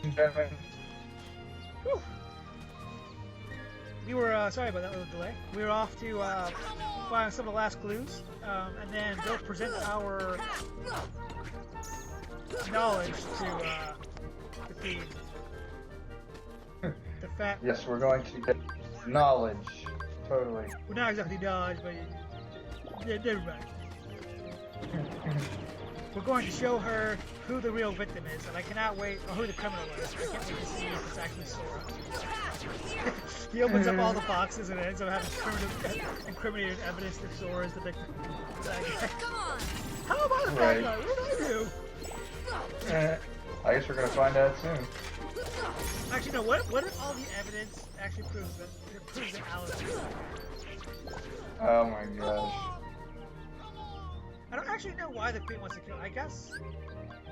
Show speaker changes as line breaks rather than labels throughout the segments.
Gentlemen.
Whew. We were, sorry about that little delay. We were off to find some of the last clues, and then they'll present our knowledge to the team. The fat.
Yes, we're going to get knowledge. Totally.
Well, not exactly knowledge, but they're right. We're going to show her who the real victim is, and I cannot wait, or who the criminal is. I can't wait to see if it's actually Sora. He opens up all the boxes and ends up having incriminated evidence that Sora is the victim.
Come on!
How about the bad guy? What did I do?
I guess we're gonna find out soon.
Actually, no. What if all the evidence actually proves that Alice is the
Oh my gosh.
I don't actually know why the Queen wants to kill. I guess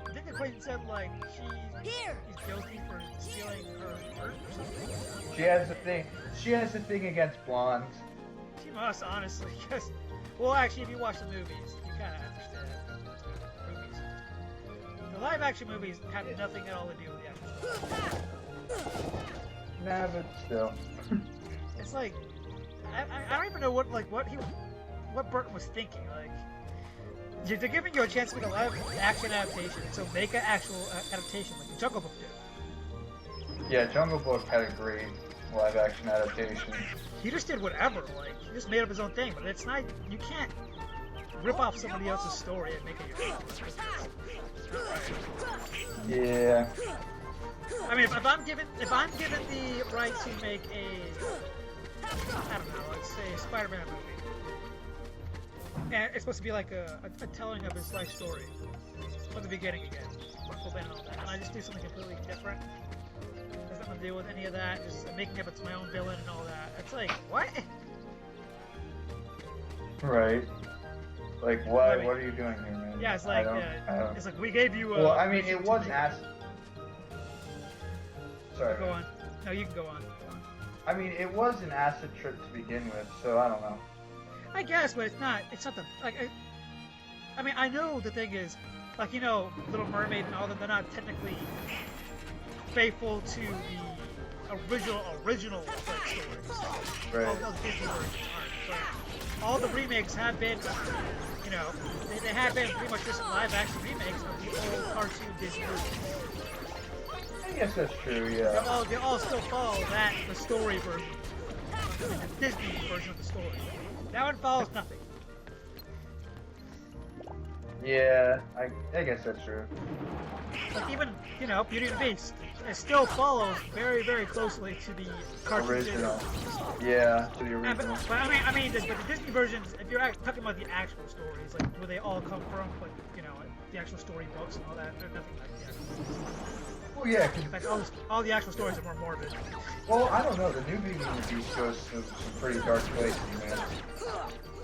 I think the Queen said like
Here!
she's guilty for stealing her heart or something.
She has a thing. She has a thing against blondes.
She must, honestly, because well, actually, if you watch the movies, you kind of understand the movies. The live-action movies have nothing at all to do with the actual story.
Nah, but still.
It's like I don't even know what Burton was thinking. Like they're giving you a chance to make a live-action adaptation, so make an actual adaptation like the Jungle Book did.
Yeah, Jungle Book had a great live-action adaptation.
He just did whatever. Like he just made up his own thing, but it's not. You can't rip off somebody else's story and make it your own.
Yeah.
I mean, if I'm given the right to make a, I don't know, let's say a Spider-Man movie, and it's supposed to be like a telling of his life story from the beginning again, and all that, and I just do something completely different, has nothing to do with any of that, just making up it's my own villain and all that. It's like what?
Right. Like what? What are you doing here, man?
Yeah, it's like it's like we gave you.
Well, I mean, it wasn't as. Sorry.
Go on. No, you can go on.
I mean, it was an acid trip to begin with, so I don't know.
I guess, but it's not the like. I mean, I know the thing is, like Little Mermaid and all that. They're not technically faithful to the original like, stories.
Right.
All the Disney versions aren't. But all the remakes have been, they have been pretty much just live-action remakes of the old cartoon Disney movies.
I guess that's true. Yeah.
They all still follow the story version, the Disney version of the story. That one follows nothing.
Yeah, I guess that's true.
Like even, Beauty and the Beast, it still follows very, very closely to the cartoon
Original.
Disney.
Yeah, to the original.
But I mean, the Disney versions, if you're talking about the actual stories, like where they all come from, like, the actual story books and all that, they're nothing like the actual stories.
Well, yeah,
In fact, all the actual stories are more morbid.
well, I don't know. The new Beauty and the Beast goes to some pretty dark places, man.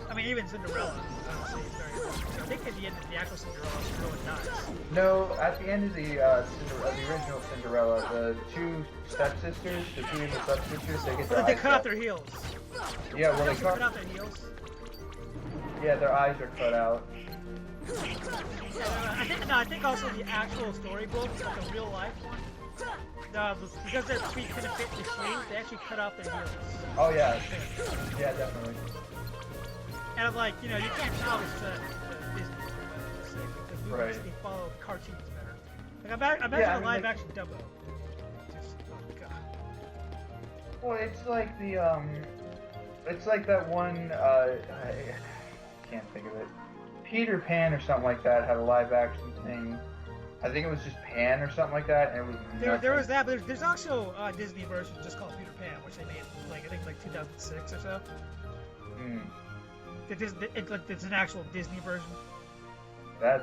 I mean, even Cinderella, honestly, is very good. I think at the end of the actual Cinderella dies.
No, at the end of the original Cinderella, the two stepsisters, the two evil stepsisters, they get their
They
eyes
cut off their heels.
Yeah, well, they
cut off their heels.
Yeah, their eyes are cut out.
I think also the actual storybook, like the real life one, because their feet couldn't fit the shoes, they actually cut off their heels.
Oh yeah, yeah, definitely.
And I'm like, you can't tell it's the Disney because we actually follow the cartoons better. Like I imagine a live action Dumbo. Just, oh god.
Well, it's like it's like that one. I can't think of it. Peter Pan or something like that had a live action thing. I think it was just Pan or something like that, and it was
there was that, but there's also a Disney version just called Peter Pan, which they made I think 2006 or so. It's an actual Disney version.
I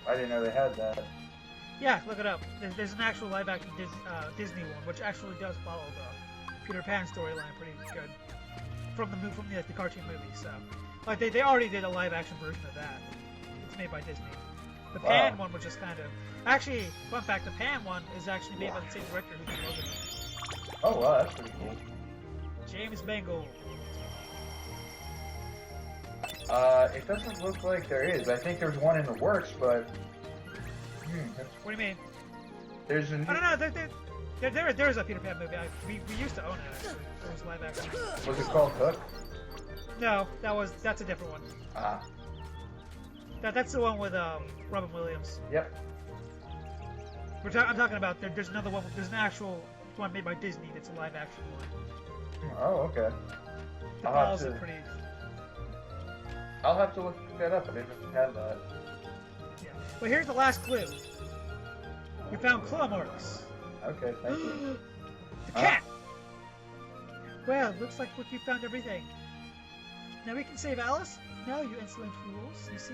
didn't know they had that.
Yeah, look it up. There's an actual live action Disney one, which actually does follow the Peter Pan storyline pretty good from the cartoon movie. So. Like they already did a live action version of that. It's made by Disney. The Pan one was just kind of actually fun fact. The Pan one is actually made by the same director who did Logan.
Oh wow, that's pretty cool.
James Mangold.
It doesn't look like there is. I think there's one in the works, but
What do you mean?
There's a
I don't know. There's a Peter Pan movie. We used to own it actually. It was live action.
Was it called Hook?
No, that's a different one.
Ah.
That's the one with Robin Williams.
Yep.
I'm talking about there's another one. There's an actual one made by Disney that's a live action one.
Oh, okay.
The
I'll
balls
have
are
to-
pretty.
I'll have to look that up. I didn't have that.
Yeah. But here's the last clue. We found claw marks.
Okay, thank you.
The cat. Well, looks like we found everything. Now we can save Alice. No, you insolent fools. You see,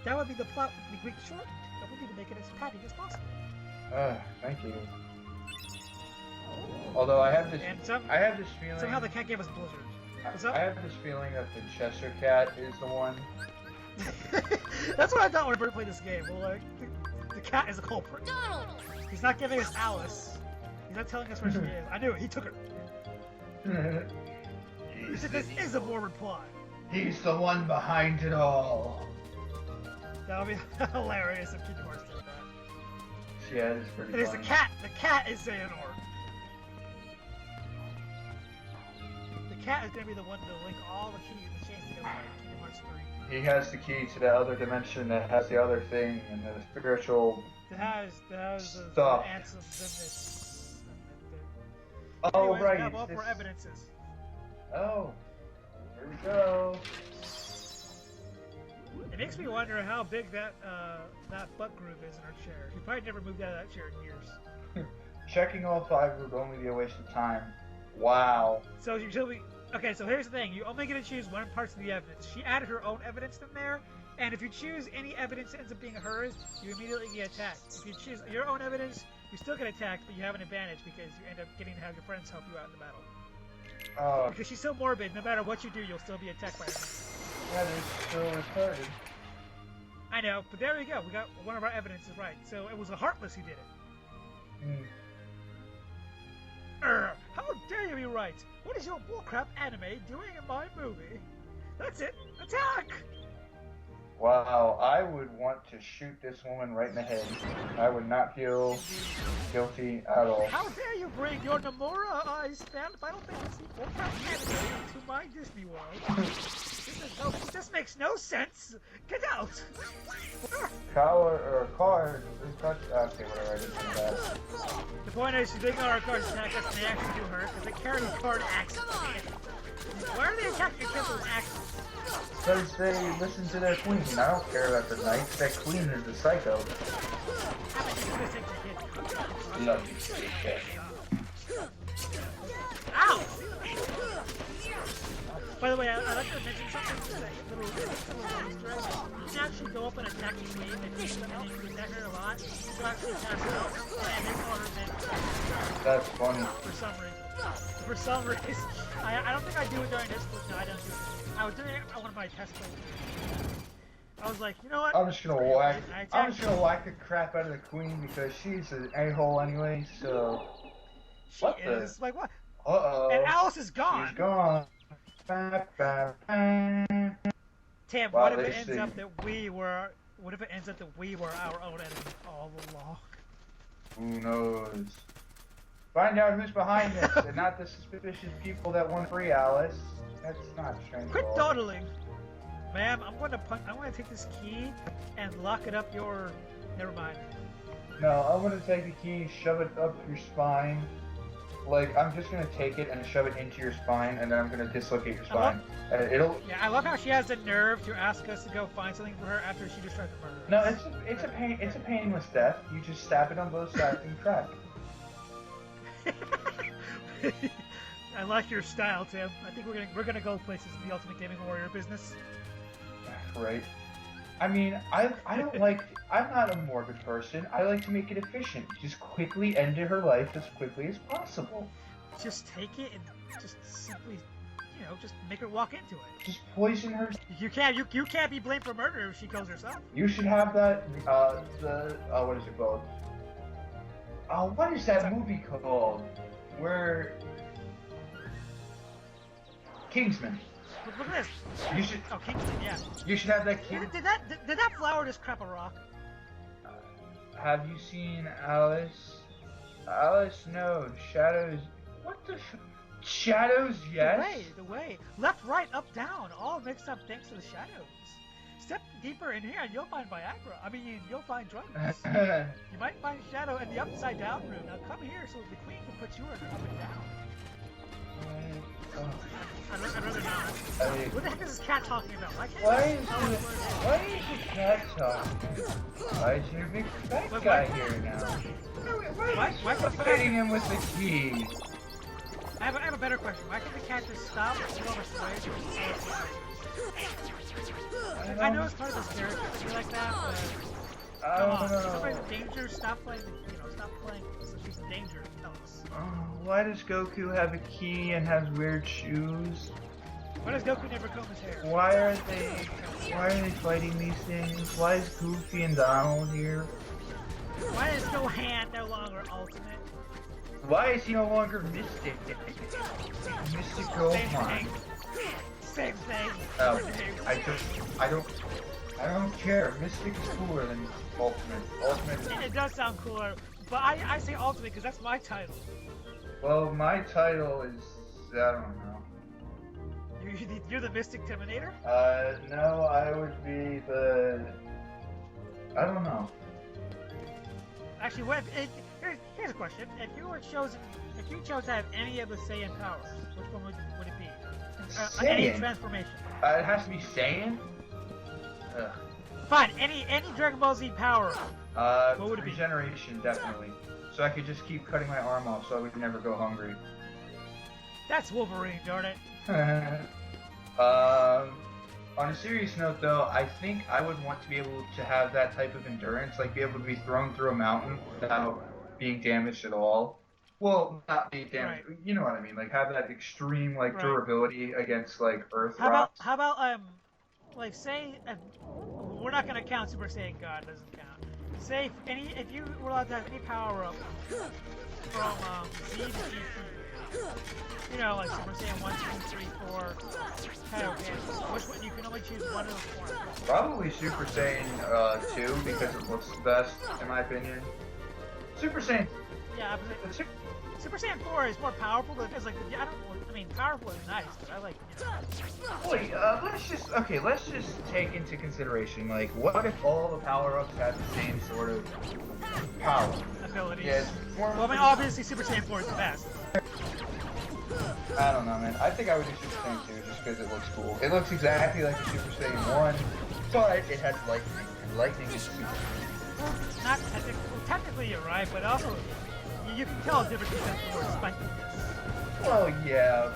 that would be the plot with the Greek short, but we need to make it as patty as possible.
Thank you. Although I have this feeling.
Somehow the cat gave us Blizzard. What's up?
I have this feeling that the Cheshire Cat is the one.
That's what I thought when I first played this game. Well, like, the cat is a culprit.
Donald!
He's not giving us Alice. He's not telling us where she is. I knew it. He took her. He said this is a morbid plot.
He's the one behind it all.
That would be hilarious if Kingdom Hearts did that.
Yeah, it's pretty
It is the
funny.
cat. The cat is Xehanort. The cat is going to be the one to link all the keys and the chains together like Kingdom Hearts 3.
He has the key to the other dimension that has the other thing and the spiritual.
That has the
Stuff.
answers in this.
Oh,
Anyways,
right.
We have all
this-
four evidences.
Oh, here we go.
It makes me wonder how big that butt groove is in her chair. She probably never moved out of that chair in years.
Checking all 5 would only be a waste of time. Wow.
So she'll be okay. So here's the thing: you only get to choose one part of the evidence. She added her own evidence in there, and if you choose any evidence that ends up being hers, you immediately get attacked. If you choose your own evidence, you still get attacked, but you have an advantage because you end up getting to have your friends help you out in the battle. Because she's so morbid, no matter what you do, you'll still be attacked by her.
That is so retarded.
I know, but there we go. We got one of our evidences right. So it was a Heartless who did it. How dare you be right? What is your bullcrap anime doing in my movie? That's it. Attack!
Wow, I would want to shoot this woman right in the head. I would not feel guilty at all.
How dare you bring your Nomura Final Fantasy bullcrap anime to my Disney World? This makes no sense. Get out!
Card. Okay, whatever. I didn't say that.
The point is, they ignore our cards attack us and they actually do hurt because they carry card axes. Why are they attacking kids with axes?
Because they listen to their queen. I don't care about the knights. That queen is the psycho. Love you, okay.
Ow! By the way, I'd like to mention something. Just a little Easter egg. You can actually go up and attack the queen, and you attack her a lot. She'll actually pass out, and they call her then.
That's funny.
For some reason. I don't think I do it during this, but no, I don't do it. I was doing it on one of my test plays. I was like, you know what?
I'm just gonna whack the crap out of the queen because she's an a-hole anyway. So.
She is like what?
Uh-oh.
And Alice is gone.
She's gone.
Tam,
Wow,
what if
they
it ends
sing.
up that we were? What if it ends up that we were our own enemy all along?
Who knows? Find out who's behind this, and not the suspicious people that want free Alice. That's not strange.
Quit
at all.
dawdling, ma'am. I'm going to take this key and lock it up your. Never mind.
No, I'm gonna take the key, shove it up your spine. Like, I'm just gonna take it and shove it into your spine, and then I'm gonna dislocate your spine. It'll.
Yeah, I love how she has the nerve to ask us to go find something for her after she just tried to murder us.
No, it's a painless death. You just stab it on both sides and crack.
I like your style, Tim. I think we're gonna go places in the Ultimate Gaming Warrior business.
Right. I mean, I don't like. I'm not a morbid person. I like to make it efficient. Just quickly end her life as quickly as possible.
Just take it and just simply, just make her walk into it.
Just poison her.
You can't be blamed for murder if she kills herself.
You should have that. What is it called? What is that movie called? Where Kingsman.
Look at this.
You should.
Oh, Kingston, yeah.
You should have that kid.
Did that flower just crap a rock?
have you seen Alice? Alice, no. Shadows. What the? Shadows, yes.
The way. Left, right, up, down. All mixed up thanks to the shadows. Step deeper in here and you'll find Viagra. I mean, you'll find drugs. You might find Shadow in the upside down room. Now come here so the queen can put you in up and down. I'd rather not. What the heck is this cat talking about? Why
is the cat talking? Why is your big fat guy here now? Why are you fighting him with the key?
I have a better question. Why can't the cat just stop and get over sway? I know it's part of this character to be like that, but come on. If somebody's in danger, stop playing. Stop playing. So she's in danger. Tell us.
Why does Goku have a key and has weird shoes?
Why does Goku never comb his hair?
Why are they fighting these things? Why is Goofy and Donald here?
Why is Gohan no longer ultimate?
Why is he no longer Mystic? Mystic Gohan.
Same thing.
I don't care. Mystic is cooler than Ultimate. Ultimate.
It does sound cooler, but I say Ultimate because that's my title.
Well, my title is I don't know.
You're the Mystic Terminator?
No, I would be the. I don't know.
Actually, here's a question: if you chose to have any of the Saiyan powers, which one would it be? Any transformation.
It has to be Saiyan?
Fine, any Dragon Ball Z power. What would it be?
Regeneration, definitely. So I could just keep cutting my arm off so I would never go hungry.
That's Wolverine, darn it.
On a serious note though, I think I would want to be able to have that type of endurance, like be able to be thrown through a mountain without being damaged at all. Well, not be damaged, right. You know what I mean, like have that extreme like durability against like earth rocks.
How about like say, we're not gonna count Super Saiyan God, doesn't count. Say if you were allowed to have any power up from Z to GT, you know, like Super Saiyan 1, 2, 3, 4, Kaioken, which one, you can only choose one of those forms.
Probably Super Saiyan 2 because it looks the best, in my opinion. Super Saiyan.
Yeah, Super Saiyan 4 is more powerful because, like, I mean, powerful is nice, but I like,
Wait, let's just take into consideration, like, what if all the power-ups had the same sort of power?
Abilities.
Yeah,
well, I mean, obviously Super Saiyan 4 is the best.
I don't know, man. I think I would do Super Saiyan 2 just because it looks cool. It looks exactly like the Super Saiyan 1, but it has lightning, and lightning is super.
Not technically. Technically, you're right, but also you can tell a difference between the word spikiness.
Well, yeah,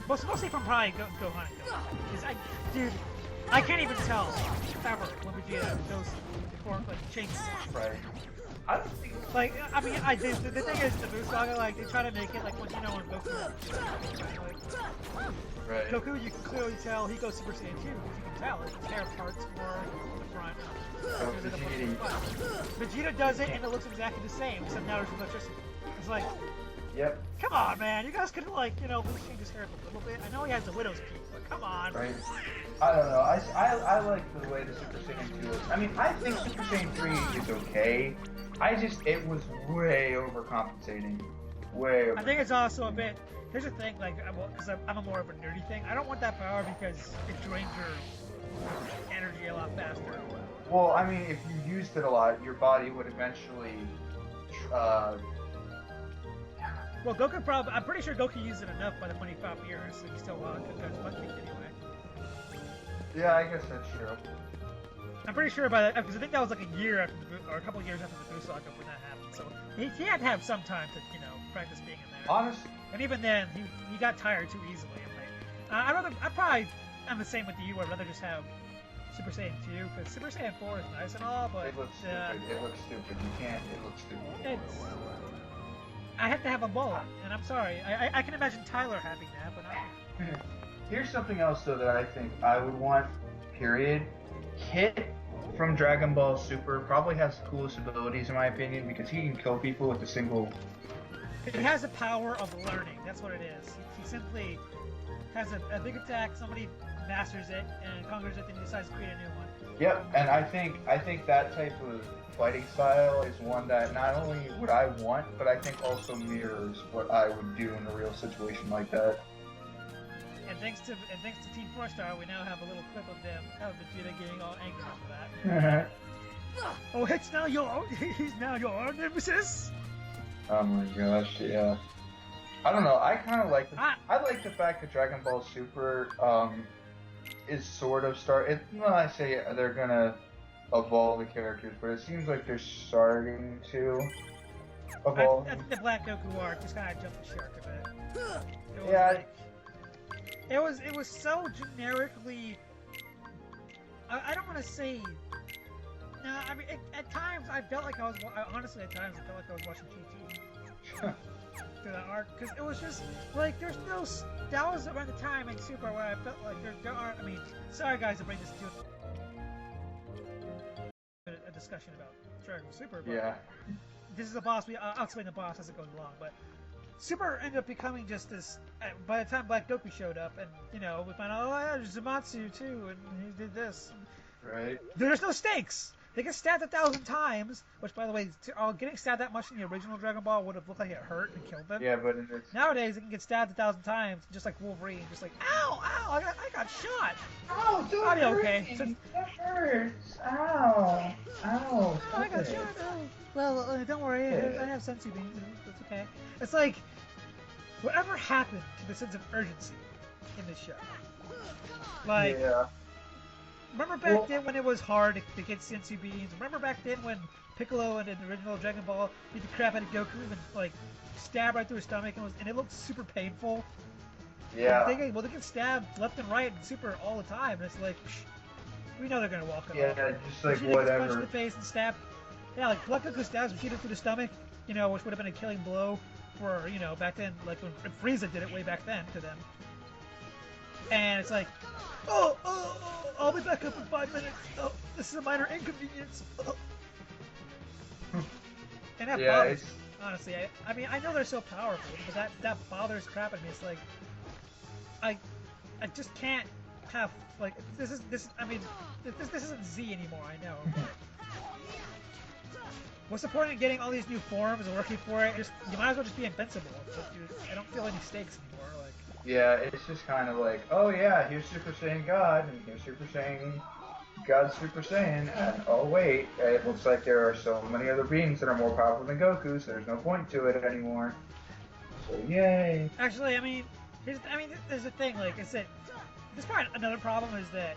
but
mostly from probably Gohan and Gohan. Dude, I can't even tell ever when Vegeta goes before like changes.
Right. I don't think.
Like, I mean, the thing is, the Buu Saga, like, they try to make it like when when Goku.
Right.
Goku, you can clearly tell he goes Super Saiyan 2 because you can tell his hair parts more in the front. Vegeta does it and it looks exactly the same, except now there's electricity. It's like,
yep.
Come on, man, you guys could like, change his hair a little bit. I know he has the widow's peak, but come on.
Right. I don't know. I like the way the Super Saiyan 2 looks. I mean, I think Super Saiyan 3 is okay. It was way overcompensating. Way over.
I think it's also a bit. Here's the thing, like, because I'm a more of a nerdy thing. I don't want that power because it drains your energy a lot faster.
Well, I mean, if you used it a lot, your body would eventually.
Well, Goku probably. I'm pretty sure Goku used it enough by the 25 years, so he still got his butt kicked anyway.
Yeah, I guess that's true.
I'm pretty sure by that, because I think that was like a year after or a couple of years after the Buu Saga when that happened. So he had to have some time to, practice being in there.
Honestly.
And even then, he got tired too easily. I probably am the same with you. I'd rather just have Super Saiyan 2, because Super Saiyan 4 is nice and all, but
it looks stupid. It looks stupid. You can't. It looks stupid.
I have to have a both, and I'm sorry. I can imagine Tyler having that, but I.
Here's something else though that I think I would want. Period. Kit from Dragon Ball Super probably has the coolest abilities in my opinion because he can kill people with a single.
He has the power of learning. That's what it is. He simply has a big attack. Somebody masters it and conquers it, then he decides to create a new one.
Yep, and I think that type of fighting style is one that not only would I want, but I think also mirrors what I would do in a real situation like that.
And thanks to Team 4-Star, we now have a little clip of them of Vegeta getting all angry for that. Oh, he's now your nemesis.
Oh my gosh, yeah. I don't know. I kind of like I like the fact that Dragon Ball Super is sort of well, I say they're gonna evolve the characters, but it seems like they're starting to evolve.
I think the Black Goku arc just kind of jumped the shark a bit. It was so generically. I don't want to say. No, I mean at times I felt like honestly at times I felt like I was watching GT. Through that arc, because it was just like there's no. That was around the time in Super where I felt like there aren't. I mean, sorry guys to bring this to a discussion about Dragon Ball Super. But
yeah.
This is the boss. I'll explain the boss as it goes along, but Super ended up becoming just this. By the time Black Goku showed up, and you know we found out, oh yeah, there's Zamatsu too, and he did this.
Right.
There's no stakes. They get stabbed 1,000 times, which, by the way, getting stabbed that much in the original Dragon Ball would have looked like it hurt and killed them.
Yeah, but
nowadays, they can get stabbed 1,000 times, just like Wolverine, just like, ow, I got shot.
Ow, don't
I'll be
hurt
okay.
me. That hurts. Ow. Ow.
I got shot. Oh. Well, don't worry, I have sensu beans. It's okay. It's like, whatever happened to the sense of urgency in this show? Like,
yeah.
Remember back then when it was hard to get sensu beans? Remember back then when Piccolo in the original Dragon Ball beat the crap out of Goku and like stab right through his stomach and it looked super painful?
Yeah.
They get stabbed left and right in Super all the time, and it's like, we know they're gonna walk it off.
Yeah, just like
Vegeta
whatever.
gets punched in the face and stab. Yeah, like Black Goku stabs Vegeta through the stomach, you know, which would have been a killing blow for, you know, back then, like when Frieza did it way back then to them. And it's like, oh, I'll be back up in 5 minutes. Oh, this is a minor inconvenience. Oh. And that bothers me, honestly. I mean, I know they're so powerful, but that bothers crap at me. It's like, I just can't have, like, this isn't Z anymore, I know. What's the point in getting all these new forms and working for it? You might as well just be invincible. I don't feel any stakes anymore. Like,
yeah, it's just kind of like, oh yeah, here's Super Saiyan God, and here's Super Saiyan God Super Saiyan, and oh wait, it looks like there are so many other beings that are more powerful than Goku, so there's no point to it anymore. So yay.
Actually, I mean, there's the thing, like, is that there's probably another problem is that.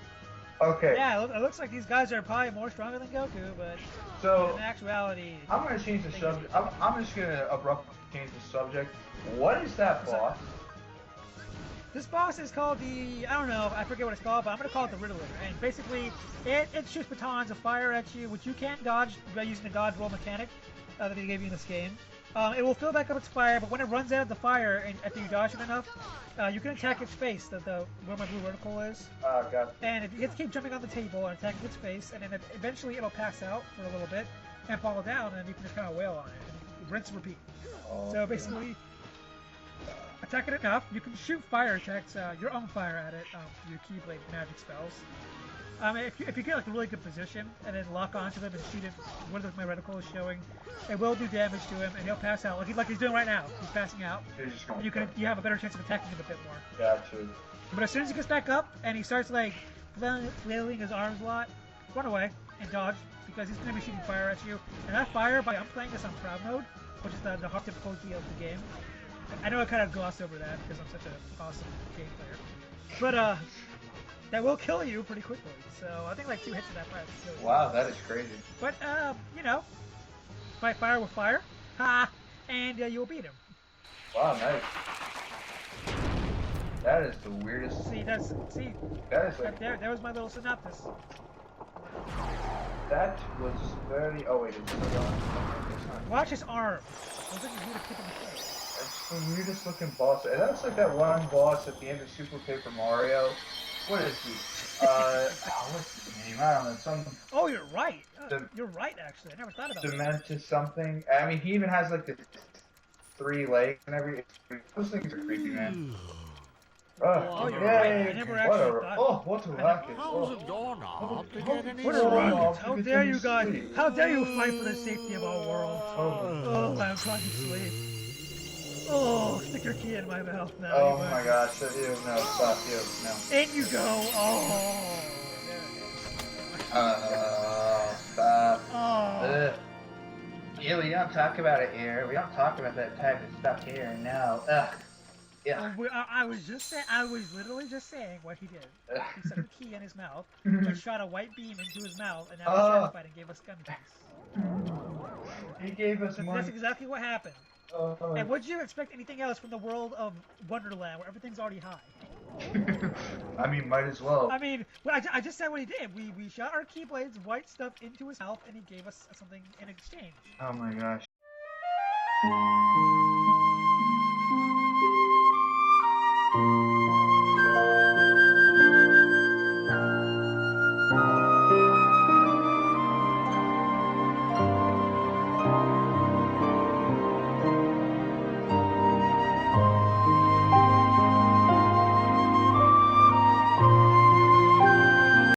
Okay.
Yeah, it looks like these guys are probably more stronger than Goku, but in actuality,
I'm gonna change the subject. I'm just gonna abruptly change the subject. What is that boss?
This boss is called I don't know, I forget what it's called, but I'm going to call it the Riddler. And basically, it shoots batons of fire at you, which you can't dodge by using the dodge roll mechanic that they gave you in this game. It will fill back up its fire, but when it runs out of the fire, and after you dodge it enough, you can attack its face, where my blue vertical is.
Got it.
And you have to keep jumping on the table and attacking its face, and then eventually it'll pass out for a little bit and fall down, and you can just kind of wail on it. And rinse and repeat. Oh, so basically, attack it enough, you can shoot fire attacks, your own fire at it, your Keyblade magic spells. If you get like a really good position and then lock onto them and shoot it, what my reticle is showing, it will do damage to him and he'll pass out like he's doing right now. He's passing out. You have a better chance of attacking him a bit more.
Gotcha.
But as soon as he gets back up and he starts like flailing his arms a lot, run away and dodge because he's going to be shooting fire at you. And that fire, I'm playing this on proud mode, which is the hard difficulty of the game. I know I kind of glossed over that because I'm such an awesome game player. But that will kill you pretty quickly. So I think like 2 hits of that fire will kill you.
Wow, that is crazy.
But you know, fight fire with fire, and you'll beat him.
Wow, nice. That is the weirdest.
That is like there was my little synopsis.
That was very. Oh wait, it's still going.
Watch his arm. Looks like he's going to kick him in the face.
That's the weirdest looking boss. That's like that one boss at the end of Super Paper Mario. What is he? What's his name? I don't know.
Oh, you're right. You're right, actually. I never thought about that.
Dementia something. I mean, he even has like the 3 legs and everything. Those things are creepy, man.
Oh, you're right. I never actually thought.
Oh, what a racket.
How's it going on to get any
What a
sleep?
ruckus! How
Get
dare
any
you guys?
sleep.
How dare you fight for the safety of our world? Oh, I'm trying to sleep. Oh, stick your key in my mouth now.
Oh
you
my gosh, ew, no, stop, ew, no.
In you go. Oh.
Stop.
Oh.
Ugh. Yeah, we don't talk about it here. We don't talk about that type of stuff here, no. Ugh. Yeah.
I was just saying. I was literally just saying what he did. He stuck the key in his mouth, and shot a white beam into his mouth, and now he's satisfied and gave us gun keys.
He gave us more.
That's exactly what happened. And would you expect anything else from the world of Wonderland, where everything's already high?
I mean, might as well.
I mean, I just said what he did. We shot our Keyblades, white stuff into his mouth, and he gave us something in exchange.
Oh my gosh.